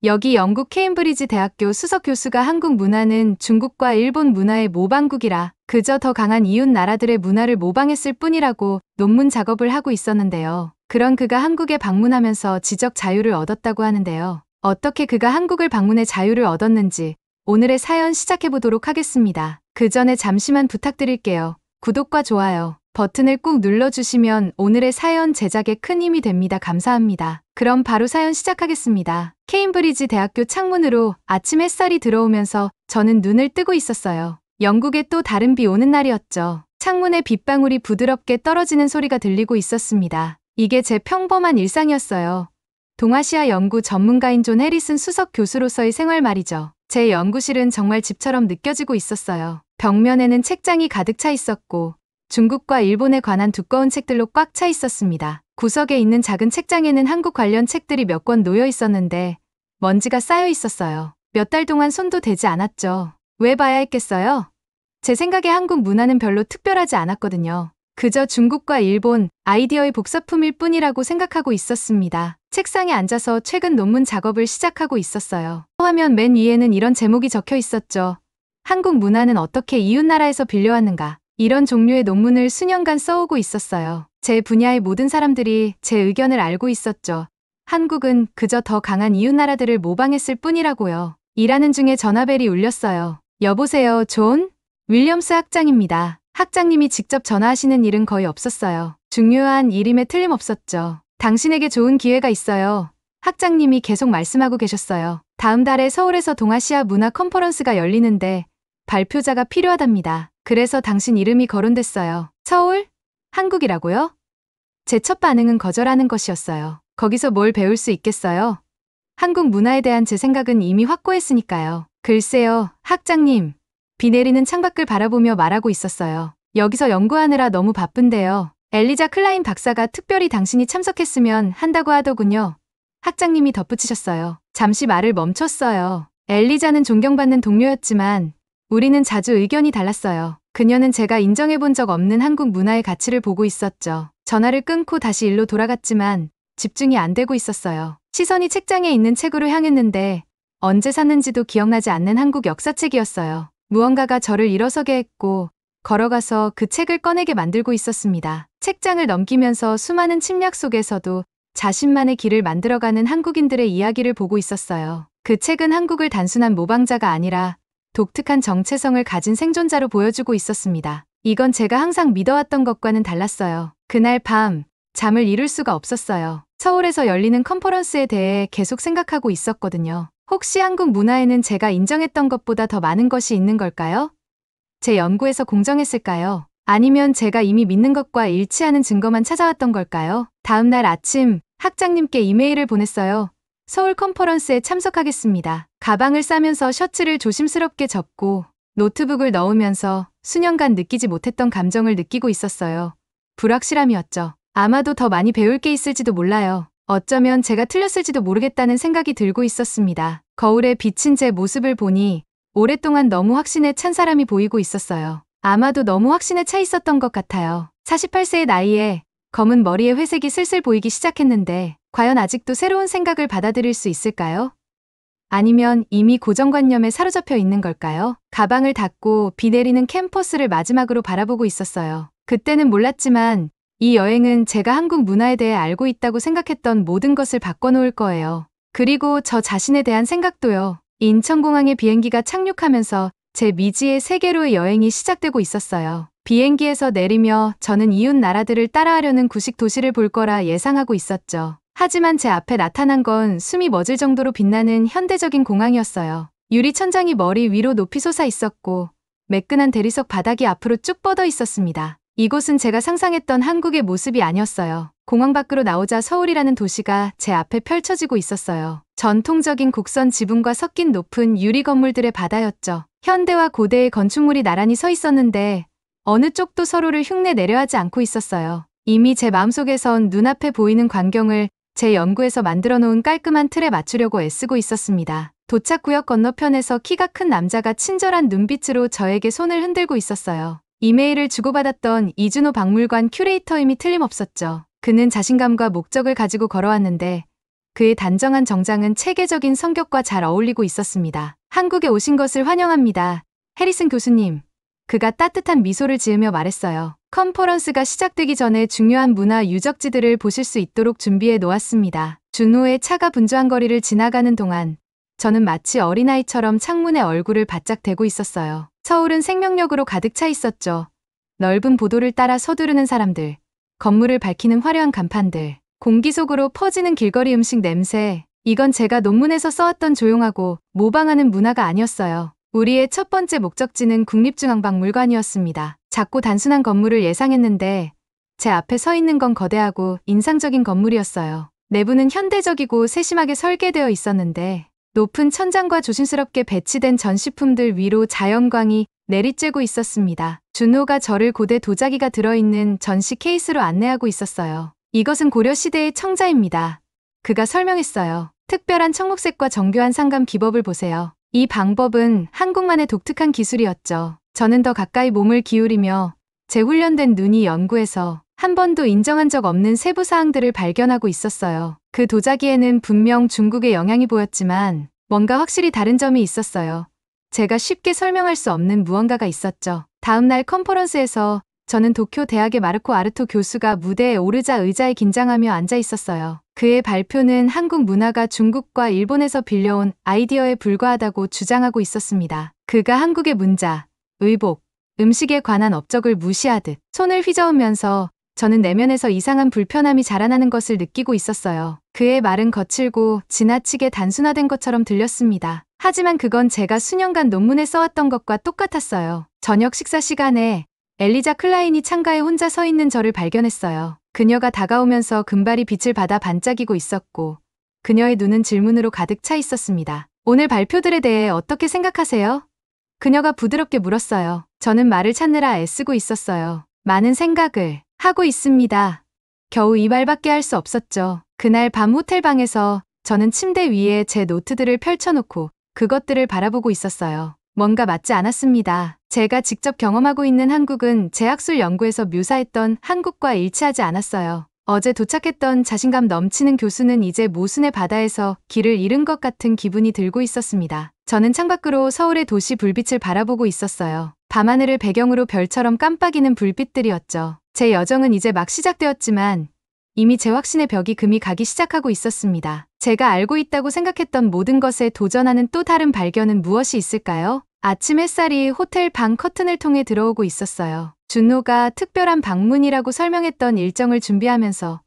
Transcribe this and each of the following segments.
여기 영국 케임브리지 대학교 수석 교수가 한국 문화는 중국과 일본 문화의 모방국이라 그저 더 강한 이웃 나라들의 문화를 모방했을 뿐이라고 논문 작업을 하고 있었는데요. 그런 그가 한국에 방문하면서 지적 자유를 얻었다고 하는데요. 어떻게 그가 한국을 방문해 자유를 얻었는지 오늘의 사연 시작해보도록 하겠습니다. 그 전에 잠시만 부탁드릴게요. 구독과 좋아요 버튼을 꾹 눌러주시면 오늘의 사연 제작에 큰 힘이 됩니다. 감사합니다. 그럼 바로 사연 시작하겠습니다. 케임브리지 대학교 창문으로 아침 햇살이 들어오면서 저는 눈을 뜨고 있었어요. 영국에 또 다른 비 오는 날이었죠. 창문에 빗방울이 부드럽게 떨어지는 소리가 들리고 있었습니다. 이게 제 평범한 일상이었어요. 동아시아 연구 전문가인 존 해리슨 수석 교수로서의 생활 말이죠. 제 연구실은 정말 집처럼 느껴지고 있었어요. 벽면에는 책장이 가득 차 있었고 중국과 일본에 관한 두꺼운 책들로 꽉 차 있었습니다. 구석에 있는 작은 책장에는 한국 관련 책들이 몇 권 놓여 있었는데 먼지가 쌓여 있었어요. 몇 달 동안 손도 대지 않았죠. 왜 봐야 했겠어요? 제 생각에 한국 문화는 별로 특별하지 않았거든요. 그저 중국과 일본 아이디어의 복사품일 뿐이라고 생각하고 있었습니다. 책상에 앉아서 최근 논문 작업을 시작하고 있었어요. 화면 맨 위에는 이런 제목이 적혀 있었죠. 한국 문화는 어떻게 이웃나라에서 빌려왔는가. 이런 종류의 논문을 수년간 써오고 있었어요. 제 분야의 모든 사람들이 제 의견을 알고 있었죠. 한국은 그저 더 강한 이웃나라들을 모방했을 뿐이라고요. 일하는 중에 전화벨이 울렸어요. 여보세요, 존? 윌리엄스 학장입니다. 학장님이 직접 전화하시는 일은 거의 없었어요. 중요한 일임에 틀림없었죠. 당신에게 좋은 기회가 있어요. 학장님이 계속 말씀하고 계셨어요. 다음 달에 서울에서 동아시아 문화 컨퍼런스가 열리는데 발표자가 필요하답니다. 그래서 당신 이름이 거론됐어요. 서울? 한국이라고요? 제 첫 반응은 거절하는 것이었어요. 거기서 뭘 배울 수 있겠어요? 한국 문화에 대한 제 생각은 이미 확고했으니까요. 글쎄요, 학장님. 비 내리는 창밖을 바라보며 말하고 있었어요. 여기서 연구하느라 너무 바쁜데요. 엘리자 클라인 박사가 특별히 당신이 참석했으면 한다고 하더군요. 학장님이 덧붙이셨어요. 잠시 말을 멈췄어요. 엘리자는 존경받는 동료였지만 우리는 자주 의견이 달랐어요. 그녀는 제가 인정해본 적 없는 한국 문화의 가치를 보고 있었죠. 전화를 끊고 다시 일로 돌아갔지만 집중이 안 되고 있었어요. 시선이 책장에 있는 책으로 향했는데 언제 샀는지도 기억나지 않는 한국 역사책이었어요. 무언가가 저를 일어서게 했고 걸어가서 그 책을 꺼내게 만들고 있었습니다. 책장을 넘기면서 수많은 침략 속에서도 자신만의 길을 만들어가는 한국인들의 이야기를 보고 있었어요. 그 책은 한국을 단순한 모방자가 아니라 독특한 정체성을 가진 생존자로 보여주고 있었습니다. 이건 제가 항상 믿어왔던 것과는 달랐어요. 그날 밤 잠을 이룰 수가 없었어요. 서울에서 열리는 컨퍼런스에 대해 계속 생각하고 있었거든요. 혹시 한국 문화에는 제가 인정했던 것보다 더 많은 것이 있는 걸까요? 제 연구에서 공정했을까요? 아니면 제가 이미 믿는 것과 일치하는 증거만 찾아왔던 걸까요? 다음 날 아침 학장님께 이메일을 보냈어요. 서울 컨퍼런스에 참석하겠습니다. 가방을 싸면서 셔츠를 조심스럽게 접고 노트북을 넣으면서 수년간 느끼지 못했던 감정을 느끼고 있었어요. 불확실함이었죠. 아마도 더 많이 배울 게 있을지도 몰라요. 어쩌면 제가 틀렸을지도 모르겠다는 생각이 들고 있었습니다. 거울에 비친 제 모습을 보니 오랫동안 너무 확신에 찬 사람이 보이고 있었어요. 아마도 너무 확신에 차 있었던 것 같아요. 48세의 나이에 검은 머리에 회색이 슬슬 보이기 시작했는데 과연 아직도 새로운 생각을 받아들일 수 있을까요? 아니면 이미 고정관념에 사로잡혀 있는 걸까요? 가방을 닫고 비 내리는 캠퍼스를 마지막으로 바라보고 있었어요. 그때는 몰랐지만 이 여행은 제가 한국 문화에 대해 알고 있다고 생각했던 모든 것을 바꿔놓을 거예요. 그리고 저 자신에 대한 생각도요. 인천공항에 비행기가 착륙하면서 제 미지의 세계로의 여행이 시작되고 있었어요. 비행기에서 내리며 저는 이웃 나라들을 따라하려는 구식 도시를 볼 거라 예상하고 있었죠. 하지만 제 앞에 나타난 건 숨이 멎을 정도로 빛나는 현대적인 공항이었어요. 유리 천장이 머리 위로 높이 솟아 있었고 매끈한 대리석 바닥이 앞으로 쭉 뻗어 있었습니다. 이곳은 제가 상상했던 한국의 모습이 아니었어요. 공항 밖으로 나오자 서울이라는 도시가 제 앞에 펼쳐지고 있었어요. 전통적인 곡선 지붕과 섞인 높은 유리 건물들의 바다였죠. 현대와 고대의 건축물이 나란히 서 있었는데 어느 쪽도 서로를 흉내 내려 하지 않고 있었어요. 이미 제 마음속에선 눈앞에 보이는 광경을 제 연구에서 만들어 놓은 깔끔한 틀에 맞추려고 애쓰고 있었습니다. 도착구역 건너편에서 키가 큰 남자가 친절한 눈빛으로 저에게 손을 흔들고 있었어요. 이메일을 주고받았던 이준호 박물관 큐레이터임이 틀림없었죠. 그는 자신감과 목적을 가지고 걸어왔는데 그의 단정한 정장은 체계적인 성격과 잘 어울리고 있었습니다. 한국에 오신 것을 환영합니다. 해리슨 교수님. 그가 따뜻한 미소를 지으며 말했어요. 컨퍼런스가 시작되기 전에 중요한 문화 유적지들을 보실 수 있도록 준비해 놓았습니다. 준호의 차가 분주한 거리를 지나가는 동안 저는 마치 어린아이처럼 창문에 얼굴을 바짝 대고 있었어요. 서울은 생명력으로 가득 차 있었죠. 넓은 보도를 따라 서두르는 사람들, 건물을 밝히는 화려한 간판들, 공기 속으로 퍼지는 길거리 음식 냄새. 이건 제가 논문에서 써왔던 조용하고 모방하는 문화가 아니었어요. 우리의 첫 번째 목적지는 국립중앙박물관이었습니다. 작고 단순한 건물을 예상했는데 제 앞에 서 있는 건 거대하고 인상적인 건물이었어요. 내부는 현대적이고 세심하게 설계되어 있었는데 높은 천장과 조심스럽게 배치된 전시품들 위로 자연광이 내리쬐고 있었습니다. 준호가 저를 고대 도자기가 들어있는 전시 케이스로 안내하고 있었어요. 이것은 고려시대의 청자입니다. 그가 설명했어요. 특별한 청록색과 정교한 상감 기법을 보세요. 이 방법은 한국만의 독특한 기술이었죠. 저는 더 가까이 몸을 기울이며 제 훈련된 눈이 연구해서 한 번도 인정한 적 없는 세부 사항들을 발견하고 있었어요. 그 도자기에는 분명 중국의 영향이 보였지만 뭔가 확실히 다른 점이 있었어요. 제가 쉽게 설명할 수 없는 무언가가 있었죠. 다음 날 컨퍼런스에서 저는 도쿄 대학의 마르코 아르토 교수가 무대에 오르자 의자에 긴장하며 앉아 있었어요. 그의 발표는 한국 문화가 중국과 일본에서 빌려온 아이디어에 불과하다고 주장하고 있었습니다. 그가 한국의 문자, 의복, 음식에 관한 업적을 무시하듯 손을 휘저으면서 저는 내면에서 이상한 불편함이 자라나는 것을 느끼고 있었어요. 그의 말은 거칠고 지나치게 단순화된 것처럼 들렸습니다. 하지만 그건 제가 수년간 논문에 써왔던 것과 똑같았어요. 저녁 식사 시간에 엘리자 클라인이 창가에 혼자 서 있는 저를 발견했어요. 그녀가 다가오면서 금발이 빛을 받아 반짝이고 있었고 그녀의 눈은 질문으로 가득 차 있었습니다. 오늘 발표들에 대해 어떻게 생각하세요? 그녀가 부드럽게 물었어요. 저는 말을 찾느라 애쓰고 있었어요. 많은 생각을 하고 있습니다. 겨우 이 말밖에 할 수 없었죠. 그날 밤 호텔방에서 저는 침대 위에 제 노트들을 펼쳐놓고 그것들을 바라보고 있었어요. 뭔가 맞지 않았습니다. 제가 직접 경험하고 있는 한국은 제 학술 연구에서 묘사했던 한국과 일치하지 않았어요. 어제 도착했던 자신감 넘치는 교수는 이제 모순의 바다에서 길을 잃은 것 같은 기분이 들고 있었습니다. 저는 창밖으로 서울의 도시 불빛을 바라보고 있었어요. 밤하늘을 배경으로 별처럼 깜빡이는 불빛들이었죠. 제 여정은 이제 막 시작되었지만 이미 제 확신의 벽이 금이 가기 시작하고 있었습니다. 제가 알고 있다고 생각했던 모든 것에 도전하는 또 다른 발견은 무엇이 있을까요? 아침 햇살이 호텔 방 커튼을 통해 들어오고 있었어요. 준호가 특별한 방문이라고 설명했던 일정을 준비하면서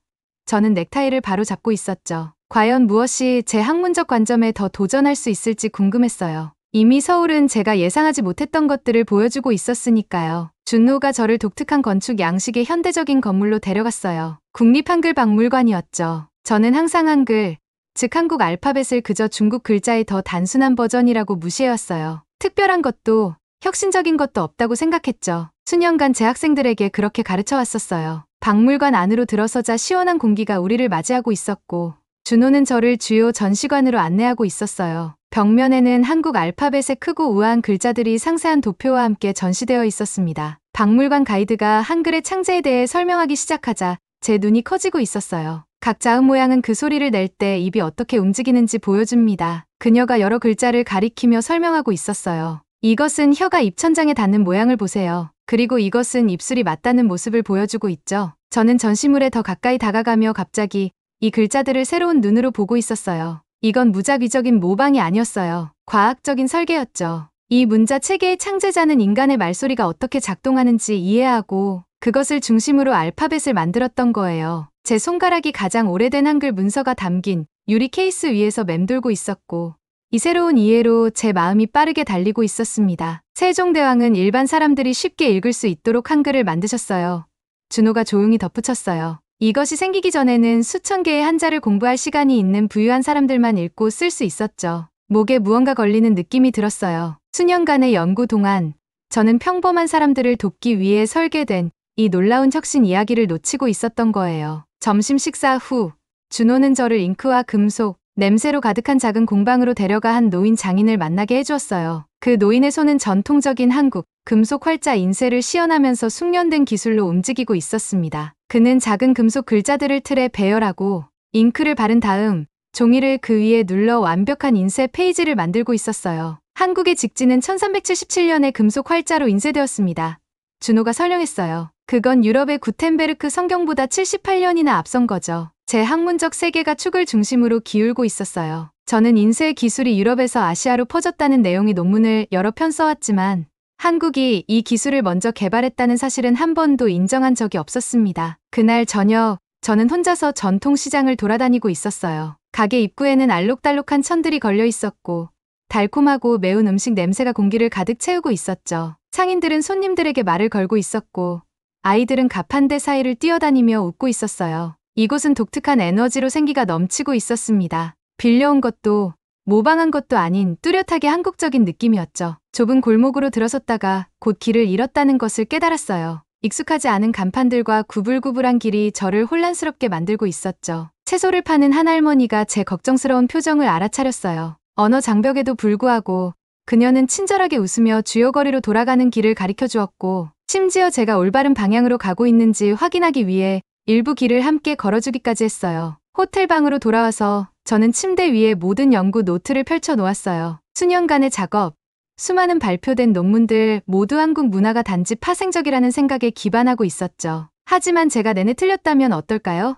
저는 넥타이를 바로 잡고 있었죠. 과연 무엇이 제 학문적 관점에 더 도전할 수 있을지 궁금했어요. 이미 서울은 제가 예상하지 못했던 것들을 보여주고 있었으니까요. 준호가 저를 독특한 건축 양식의 현대적인 건물로 데려갔어요. 국립한글박물관이었죠. 저는 항상 한글, 즉 한국 알파벳을 그저 중국 글자의 더 단순한 버전이라고 무시해왔어요. 특별한 것도 혁신적인 것도 없다고 생각했죠. 수년간 제 학생들에게 그렇게 가르쳐왔었어요. 박물관 안으로 들어서자 시원한 공기가 우리를 맞이하고 있었고 준호는 저를 주요 전시관으로 안내하고 있었어요. 벽면에는 한국 알파벳의 크고 우아한 글자들이 상세한 도표와 함께 전시되어 있었습니다. 박물관 가이드가 한글의 창제에 대해 설명하기 시작하자 제 눈이 커지고 있었어요. 각 자음 모양은 그 소리를 낼 때 입이 어떻게 움직이는지 보여줍니다. 그녀가 여러 글자를 가리키며 설명하고 있었어요. 이것은 혀가 입천장에 닿는 모양을 보세요. 그리고 이것은 입술이 맞닿는 모습을 보여주고 있죠. 저는 전시물에 더 가까이 다가가며 갑자기 이 글자들을 새로운 눈으로 보고 있었어요. 이건 무작위적인 모방이 아니었어요. 과학적인 설계였죠. 이 문자 체계의 창제자는 인간의 말소리가 어떻게 작동하는지 이해하고 그것을 중심으로 알파벳을 만들었던 거예요. 제 손가락이 가장 오래된 한글 문서가 담긴 유리 케이스 위에서 맴돌고 있었고 이 새로운 이해로 제 마음이 빠르게 달리고 있었습니다. 세종대왕은 일반 사람들이 쉽게 읽을 수 있도록 한글을 만드셨어요. 준호가 조용히 덧붙였어요. 이것이 생기기 전에는 수천 개의 한자를 공부할 시간이 있는 부유한 사람들만 읽고 쓸 수 있었죠. 목에 무언가 걸리는 느낌이 들었어요. 수년간의 연구 동안 저는 평범한 사람들을 돕기 위해 설계된 이 놀라운 혁신 이야기를 놓치고 있었던 거예요. 점심 식사 후 준호는 저를 잉크와 금속, 냄새로 가득한 작은 공방으로 데려가 한 노인 장인을 만나게 해주었어요. 그 노인의 손은 전통적인 한국, 금속 활자 인쇄를 시연하면서 숙련된 기술로 움직이고 있었습니다. 그는 작은 금속 글자들을 틀에 배열하고 잉크를 바른 다음 종이를 그 위에 눌러 완벽한 인쇄 페이지를 만들고 있었어요. 한국의 직지는 1377년에 금속 활자로 인쇄되었습니다. 준호가 설명했어요. 그건 유럽의 구텐베르크 성경보다 78년이나 앞선 거죠. 제 학문적 세계가 축을 중심으로 기울고 있었어요. 저는 인쇄 기술이 유럽에서 아시아로 퍼졌다는 내용의 논문을 여러 편 써왔지만 한국이 이 기술을 먼저 개발했다는 사실은 한 번도 인정한 적이 없었습니다. 그날 저녁 저는 혼자서 전통시장을 돌아다니고 있었어요. 가게 입구에는 알록달록한 천들이 걸려 있었고 달콤하고 매운 음식 냄새가 공기를 가득 채우고 있었죠. 상인들은 손님들에게 말을 걸고 있었고 아이들은 가판대 사이를 뛰어다니며 웃고 있었어요. 이곳은 독특한 에너지로 생기가 넘치고 있었습니다. 빌려온 것도 모방한 것도 아닌 뚜렷하게 한국적인 느낌이었죠. 좁은 골목으로 들어섰다가 곧 길을 잃었다는 것을 깨달았어요. 익숙하지 않은 간판들과 구불구불한 길이 저를 혼란스럽게 만들고 있었죠. 채소를 파는 한 할머니가 제 걱정스러운 표정을 알아차렸어요. 언어 장벽에도 불구하고 그녀는 친절하게 웃으며 주요거리로 돌아가는 길을 가리켜 주었고 심지어 제가 올바른 방향으로 가고 있는지 확인하기 위해 일부 길을 함께 걸어주기까지 했어요. 호텔 방으로 돌아와서 저는 침대 위에 모든 연구 노트를 펼쳐 놓았어요. 수년간의 작업, 수많은 발표된 논문들 모두 한국 문화가 단지 파생적이라는 생각에 기반하고 있었죠. 하지만 제가 내내 틀렸다면 어떨까요?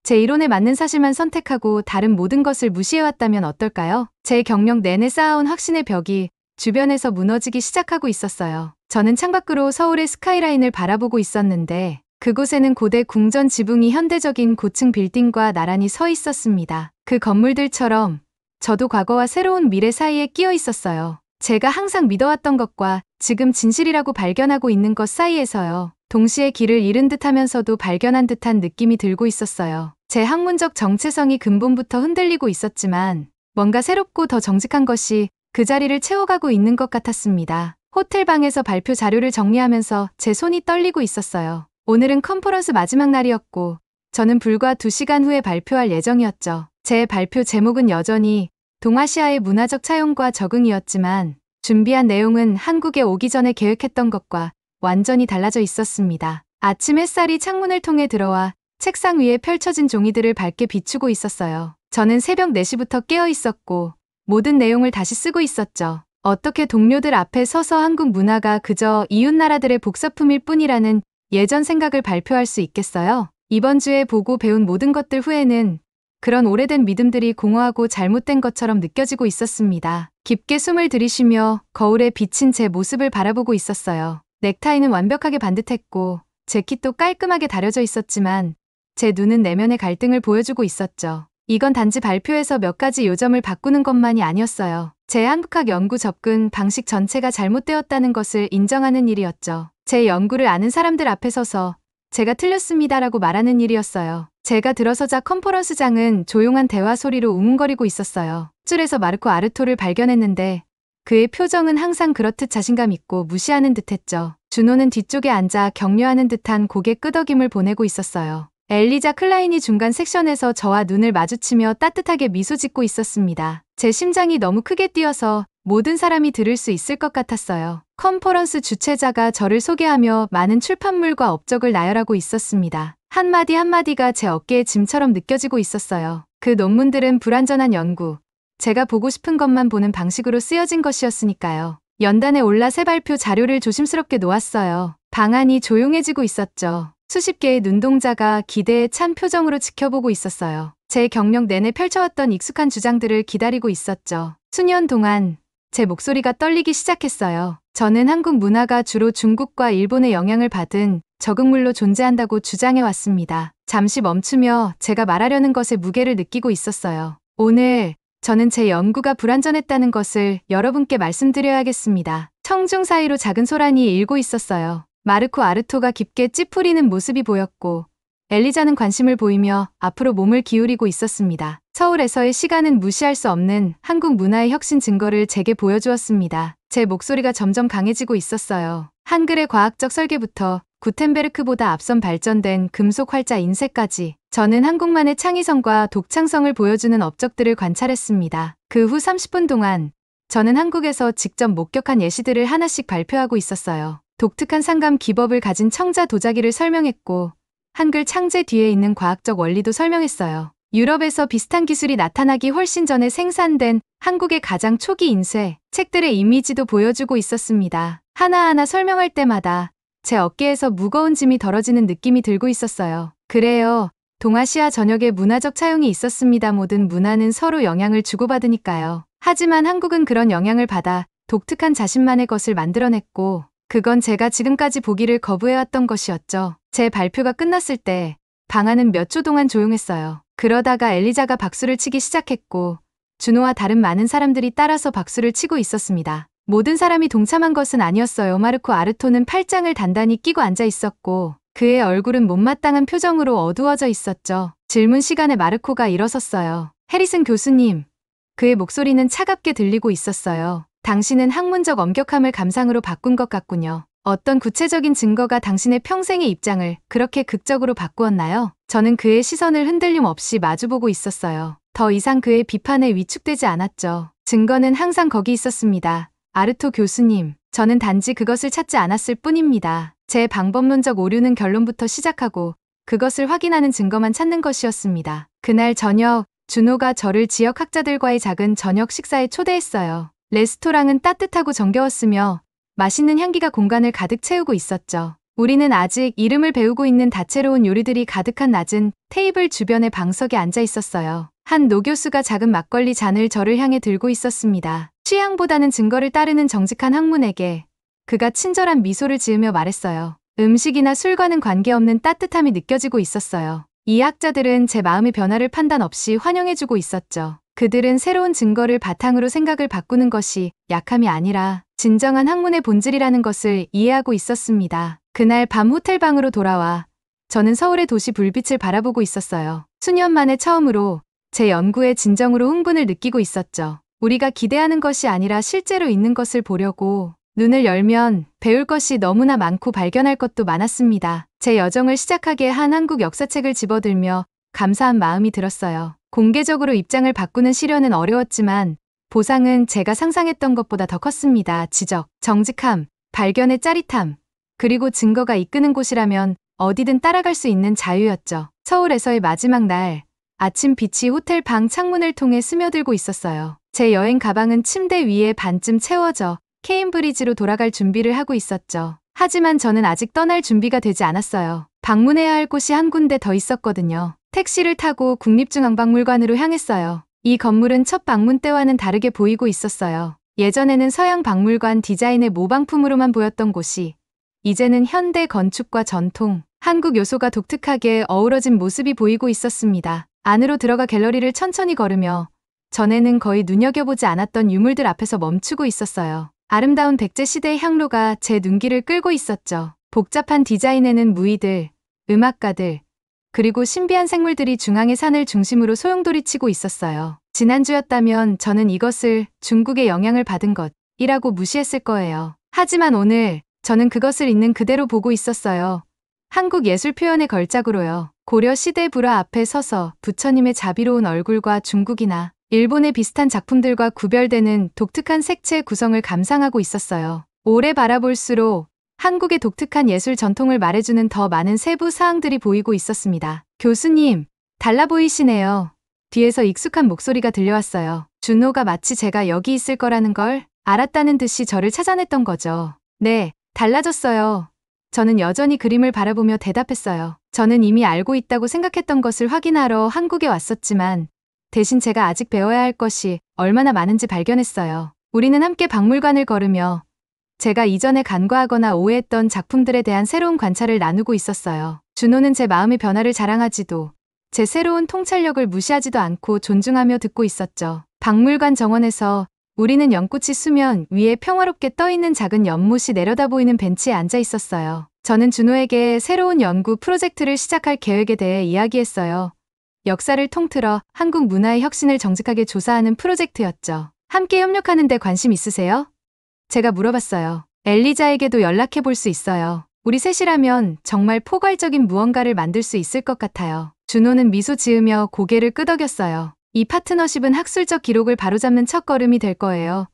제 이론에 맞는 사실만 선택하고 다른 모든 것을 무시해왔다면 어떨까요? 제 경력 내내 쌓아온 확신의 벽이 주변에서 무너지기 시작하고 있었어요. 저는 창밖으로 서울의 스카이라인을 바라보고 있었는데 그곳에는 고대 궁전 지붕이 현대적인 고층 빌딩과 나란히 서 있었습니다. 그 건물들처럼 저도 과거와 새로운 미래 사이에 끼어 있었어요. 제가 항상 믿어왔던 것과 지금 진실이라고 발견하고 있는 것 사이에서요. 동시에 길을 잃은 듯하면서도 발견한 듯한 느낌이 들고 있었어요. 제 학문적 정체성이 근본부터 흔들리고 있었지만 뭔가 새롭고 더 정직한 것이 그 자리를 채워가고 있는 것 같았습니다. 호텔 방에서 발표 자료를 정리하면서 제 손이 떨리고 있었어요. 오늘은 컨퍼런스 마지막 날이었고 저는 불과 2시간 후에 발표할 예정이었죠. 제 발표 제목은 여전히 동아시아의 문화적 차용과 적응이었지만 준비한 내용은 한국에 오기 전에 계획했던 것과 완전히 달라져 있었습니다. 아침 햇살이 창문을 통해 들어와 책상 위에 펼쳐진 종이들을 밝게 비추고 있었어요. 저는 새벽 4시부터 깨어 있었고 모든 내용을 다시 쓰고 있었죠. 어떻게 동료들 앞에 서서 한국 문화가 그저 이웃나라들의 복사품일 뿐이라는 예전 생각을 발표할 수 있겠어요? 이번 주에 보고 배운 모든 것들 후에는 그런 오래된 믿음들이 공허하고 잘못된 것처럼 느껴지고 있었습니다. 깊게 숨을 들이쉬며 거울에 비친 제 모습을 바라보고 있었어요. 넥타이는 완벽하게 반듯했고 재킷도 깔끔하게 다려져 있었지만 제 눈은 내면의 갈등을 보여주고 있었죠. 이건 단지 발표에서 몇 가지 요점을 바꾸는 것만이 아니었어요. 제 한국학 연구 접근 방식 전체가 잘못되었다는 것을 인정하는 일이었죠. 제 연구를 아는 사람들 앞에 서서 제가 틀렸습니다라고 말하는 일이었어요. 제가 들어서자 컨퍼런스장은 조용한 대화 소리로 웅웅거리고 있었어요. 줄에서 마르코 아르토를 발견했는데 그의 표정은 항상 그렇듯 자신감 있고 무시하는 듯했죠. 준호는 뒤쪽에 앉아 격려하는 듯한 고개 끄덕임을 보내고 있었어요. 엘리자 클라인이 중간 섹션에서 저와 눈을 마주치며 따뜻하게 미소 짓고 있었습니다. 제 심장이 너무 크게 뛰어서 모든 사람이 들을 수 있을 것 같았어요. 컨퍼런스 주최자가 저를 소개하며 많은 출판물과 업적을 나열하고 있었습니다. 한마디 한마디가 제 어깨에 짐처럼 느껴지고 있었어요. 그 논문들은 불완전한 연구, 제가 보고 싶은 것만 보는 방식으로 쓰여진 것이었으니까요. 연단에 올라 새 발표 자료를 조심스럽게 놓았어요. 방 안이 조용해지고 있었죠. 수십 개의 눈동자가 기대에 찬 표정으로 지켜보고 있었어요. 제 경력 내내 펼쳐왔던 익숙한 주장들을 기다리고 있었죠. 수년 동안 제 목소리가 떨리기 시작했어요. 저는 한국 문화가 주로 중국과 일본의 영향을 받은 적응물로 존재한다고 주장해왔습니다. 잠시 멈추며 제가 말하려는 것의 무게를 느끼고 있었어요. 오늘 저는 제 연구가 불완전했다는 것을 여러분께 말씀드려야겠습니다. 청중 사이로 작은 소란이 일고 있었어요. 마르코 아르토가 깊게 찌푸리는 모습이 보였고 엘리자는 관심을 보이며 앞으로 몸을 기울이고 있었습니다. 서울에서의 시간은 무시할 수 없는 한국 문화의 혁신 증거를 제게 보여주었습니다. 제 목소리가 점점 강해지고 있었어요. 한글의 과학적 설계부터 구텐베르크보다 앞선 발전된 금속 활자 인쇄까지 저는 한국만의 창의성과 독창성을 보여주는 업적들을 관찰했습니다. 그 후 30분 동안 저는 한국에서 직접 목격한 예시들을 하나씩 발표하고 있었어요. 독특한 상감 기법을 가진 청자 도자기를 설명했고 한글 창제 뒤에 있는 과학적 원리도 설명했어요. 유럽에서 비슷한 기술이 나타나기 훨씬 전에 생산된 한국의 가장 초기 인쇄 책들의 이미지도 보여주고 있었습니다. 하나하나 설명할 때마다 제 어깨에서 무거운 짐이 덜어지는 느낌이 들고 있었어요. 그래요. 동아시아 전역에 문화적 차용이 있었습니다. 모든 문화는 서로 영향을 주고받으니까요. 하지만 한국은 그런 영향을 받아 독특한 자신만의 것을 만들어냈고 그건 제가 지금까지 보기를 거부해왔던 것이었죠. 제 발표가 끝났을 때 방 안은 몇 초 동안 조용했어요. 그러다가 엘리자가 박수를 치기 시작했고 준호와 다른 많은 사람들이 따라서 박수를 치고 있었습니다. 모든 사람이 동참한 것은 아니었어요. 마르코 아르토는 팔짱을 단단히 끼고 앉아 있었고 그의 얼굴은 못마땅한 표정으로 어두워져 있었죠. 질문 시간에 마르코가 일어섰어요. 해리슨 교수님. 그의 목소리는 차갑게 들리고 있었어요. 당신은 학문적 엄격함을 감상으로 바꾼 것 같군요. 어떤 구체적인 증거가 당신의 평생의 입장을 그렇게 극적으로 바꾸었나요? 저는 그의 시선을 흔들림 없이 마주보고 있었어요. 더 이상 그의 비판에 위축되지 않았죠. 증거는 항상 거기 있었습니다. 아르토 교수님, 저는 단지 그것을 찾지 않았을 뿐입니다. 제 방법론적 오류는 결론부터 시작하고 그것을 확인하는 증거만 찾는 것이었습니다. 그날 저녁, 준호가 저를 지역학자들과의 작은 저녁 식사에 초대했어요. 레스토랑은 따뜻하고 정겨웠으며 맛있는 향기가 공간을 가득 채우고 있었죠. 우리는 아직 이름을 배우고 있는 다채로운 요리들이 가득한 낮은 테이블 주변의 방석에 앉아 있었어요. 한 노교수가 작은 막걸리 잔을 저를 향해 들고 있었습니다. 취향보다는 증거를 따르는 정직한 학문에게 그가 친절한 미소를 지으며 말했어요. 음식이나 술과는 관계없는 따뜻함이 느껴지고 있었어요. 이 학자들은 제 마음의 변화를 판단 없이 환영해주고 있었죠. 그들은 새로운 증거를 바탕으로 생각을 바꾸는 것이 약함이 아니라 진정한 학문의 본질이라는 것을 이해하고 있었습니다. 그날 밤 호텔방으로 돌아와 저는 서울의 도시 불빛을 바라보고 있었어요. 수년 만에 처음으로 제 연구에 진정으로 흥분을 느끼고 있었죠. 우리가 기대하는 것이 아니라 실제로 있는 것을 보려고 눈을 열면 배울 것이 너무나 많고 발견할 것도 많았습니다. 제 여정을 시작하게 한 한국 역사책을 집어들며 감사한 마음이 들었어요. 공개적으로 입장을 바꾸는 시련은 어려웠지만 보상은 제가 상상했던 것보다 더 컸습니다. 지적, 정직함, 발견의 짜릿함, 그리고 증거가 이끄는 곳이라면 어디든 따라갈 수 있는 자유였죠. 서울에서의 마지막 날, 아침 빛이 호텔 방 창문을 통해 스며들고 있었어요. 제 여행 가방은 침대 위에 반쯤 채워져 케임브리지로 돌아갈 준비를 하고 있었죠. 하지만 저는 아직 떠날 준비가 되지 않았어요. 방문해야 할 곳이 한 군데 더 있었거든요. 택시를 타고 국립중앙박물관으로 향했어요. 이 건물은 첫 방문 때와는 다르게 보이고 있었어요. 예전에는 서양 박물관 디자인의 모방품으로만 보였던 곳이 이제는 현대 건축과 전통, 한국 요소가 독특하게 어우러진 모습이 보이고 있었습니다. 안으로 들어가 갤러리를 천천히 걸으며 전에는 거의 눈여겨보지 않았던 유물들 앞에서 멈추고 있었어요. 아름다운 백제 시대의 향로가 제 눈길을 끌고 있었죠. 복잡한 디자인에는 무희들, 음악가들, 그리고 신비한 생물들이 중앙의 산을 중심으로 소용돌이치고 있었어요. 지난주였다면 저는 이것을 중국의 영향을 받은 것이라고 무시했을 거예요. 하지만 오늘 저는 그것을 있는 그대로 보고 있었어요. 한국 예술 표현의 걸작으로요. 고려 시대 불화 앞에 서서 부처님의 자비로운 얼굴과 중국이나 일본의 비슷한 작품들과 구별되는 독특한 색채의 구성을 감상하고 있었어요. 오래 바라볼수록 한국의 독특한 예술 전통을 말해주는 더 많은 세부 사항들이 보이고 있었습니다. 교수님, 달라 보이시네요. 뒤에서 익숙한 목소리가 들려왔어요. 준호가 마치 제가 여기 있을 거라는 걸 알았다는 듯이 저를 찾아냈던 거죠. 네, 달라졌어요. 저는 여전히 그림을 바라보며 대답했어요. 저는 이미 알고 있다고 생각했던 것을 확인하러 한국에 왔었지만 대신 제가 아직 배워야 할 것이 얼마나 많은지 발견했어요. 우리는 함께 박물관을 걸으며 제가 이전에 간과하거나 오해했던 작품들에 대한 새로운 관찰을 나누고 있었어요. 준호는 제 마음의 변화를 자랑하지도 제 새로운 통찰력을 무시하지도 않고 존중하며 듣고 있었죠. 박물관 정원에서 우리는 연꽃이 수면 위에 평화롭게 떠있는 작은 연못이 내려다보이는 벤치에 앉아 있었어요. 저는 준호에게 새로운 연구 프로젝트를 시작할 계획에 대해 이야기했어요. 역사를 통틀어 한국 문화의 혁신을 정직하게 조사하는 프로젝트였죠. 함께 협력하는 데 관심 있으세요? 제가 물어봤어요. 엘리자에게도 연락해 볼 수 있어요. 우리 셋이라면 정말 포괄적인 무언가를 만들 수 있을 것 같아요. 준호는 미소 지으며 고개를 끄덕였어요. 이 파트너십은 학술적 기록을 바로잡는 첫걸음이 될 거예요.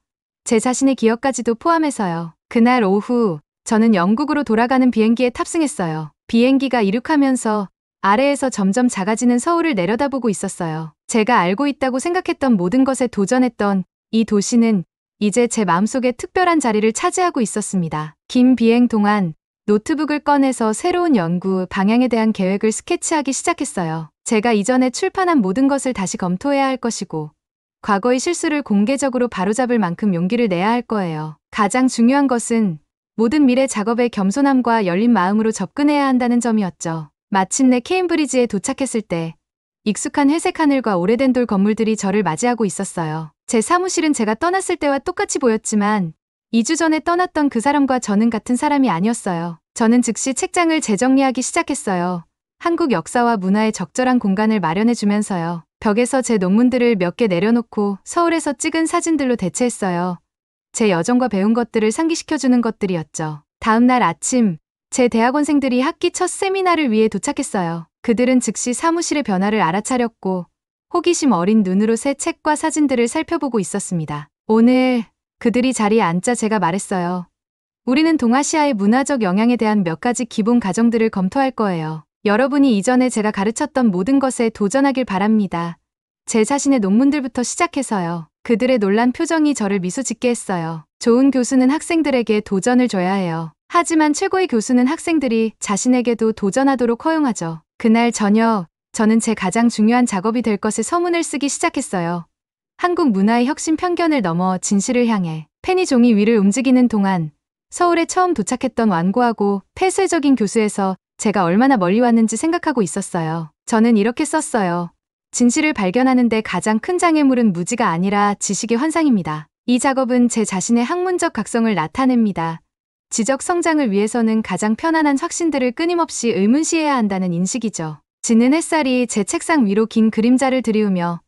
제 자신의 기억까지도 포함해서요. 그날 오후 저는 영국으로 돌아가는 비행기에 탑승했어요. 비행기가 이륙하면서 아래에서 점점 작아지는 서울을 내려다보고 있었어요. 제가 알고 있다고 생각했던 모든 것에 도전했던 이 도시는 이제 제 마음속에 특별한 자리를 차지하고 있었습니다. 긴 비행 동안 노트북을 꺼내서 새로운 연구 방향에 대한 계획을 스케치하기 시작했어요. 제가 이전에 출판한 모든 것을 다시 검토해야 할 것이고, 과거의 실수를 공개적으로 바로잡을 만큼 용기를 내야 할 거예요. 가장 중요한 것은 모든 미래 작업에 겸손함과 열린 마음으로 접근해야 한다는 점이었죠. 마침내 케임브리지에 도착했을 때 익숙한 회색 하늘과 오래된 돌 건물들이 저를 맞이하고 있었어요. 제 사무실은 제가 떠났을 때와 똑같이 보였지만 2주 전에 떠났던 그 사람과 저는 같은 사람이 아니었어요. 저는 즉시 책장을 재정리하기 시작했어요. 한국 역사와 문화에 적절한 공간을 마련해주면서요. 벽에서 제 논문들을 몇 개 내려놓고 서울에서 찍은 사진들로 대체했어요. 제 여정과 배운 것들을 상기시켜주는 것들이었죠. 다음 날 아침, 제 대학원생들이 학기 첫 세미나를 위해 도착했어요. 그들은 즉시 사무실의 변화를 알아차렸고 호기심 어린 눈으로 새 책과 사진들을 살펴보고 있었습니다. 오늘 그들이 자리에 앉자 제가 말했어요. 우리는 동아시아의 문화적 영향에 대한 몇 가지 기본 가정들을 검토할 거예요. 여러분이 이전에 제가 가르쳤던 모든 것에 도전하길 바랍니다. 제 자신의 논문들부터 시작해서요. 그들의 놀란 표정이 저를 미소 짓게 했어요. 좋은 교수는 학생들에게 도전을 줘야 해요. 하지만 최고의 교수는 학생들이 자신에게도 도전하도록 허용하죠. 그날 저녁, 저는 제 가장 중요한 작업이 될 것을 서문을 쓰기 시작했어요. 한국 문화의 혁신 편견을 넘어 진실을 향해. 펜이 종이 위를 움직이는 동안 서울에 처음 도착했던 완고하고 폐쇄적인 교수에서 제가 얼마나 멀리 왔는지 생각하고 있었어요. 저는 이렇게 썼어요. 진실을 발견하는데 가장 큰 장애물은 무지가 아니라 지식의 환상입니다. 이 작업은 제 자신의 학문적 각성을 나타냅니다. 지적 성장을 위해서는 가장 편안한 확신들을 끊임없이 의문시해야 한다는 인식이죠. 지는 햇살이 제 책상 위로 긴 그림자를 들이우며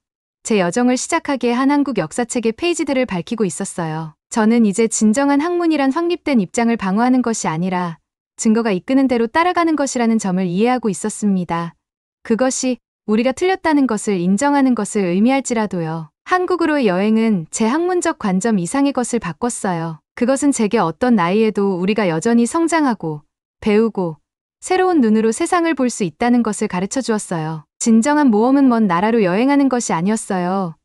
제 여정을 시작하기에 한 한국 역사책의 페이지들을 밝히고 있었어요. 저는 이제 진정한 학문이란 확립된 입장을 방어하는 것이 아니라 증거가 이끄는 대로 따라가는 것이라는 점을 이해하고 있었습니다. 그것이 우리가 틀렸다는 것을 인정하는 것을 의미할지라도요. 한국으로의 여행은 제 학문적 관점 이상의 것을 바꿨어요. 그것은 제게 어떤 나이에도 우리가 여전히 성장하고 배우고 새로운 눈으로 세상을 볼 수 있다는 것을 가르쳐 주었어요. 진정한 모험은 먼 나라로 여행하는 것이 아니었어요.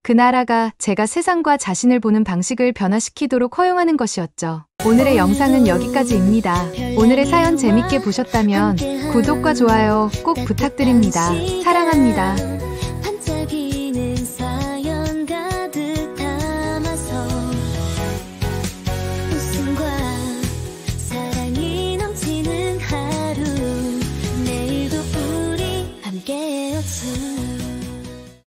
그 나라가 제가 세상과 자신을 보는 방식을 변화시키도록 허용하는 것이었죠. 오늘의 영상은 여기까지입니다. 오늘의 사연 재밌게 보셨다면 구독과 좋아요 꼭 부탁드립니다. 사랑합니다.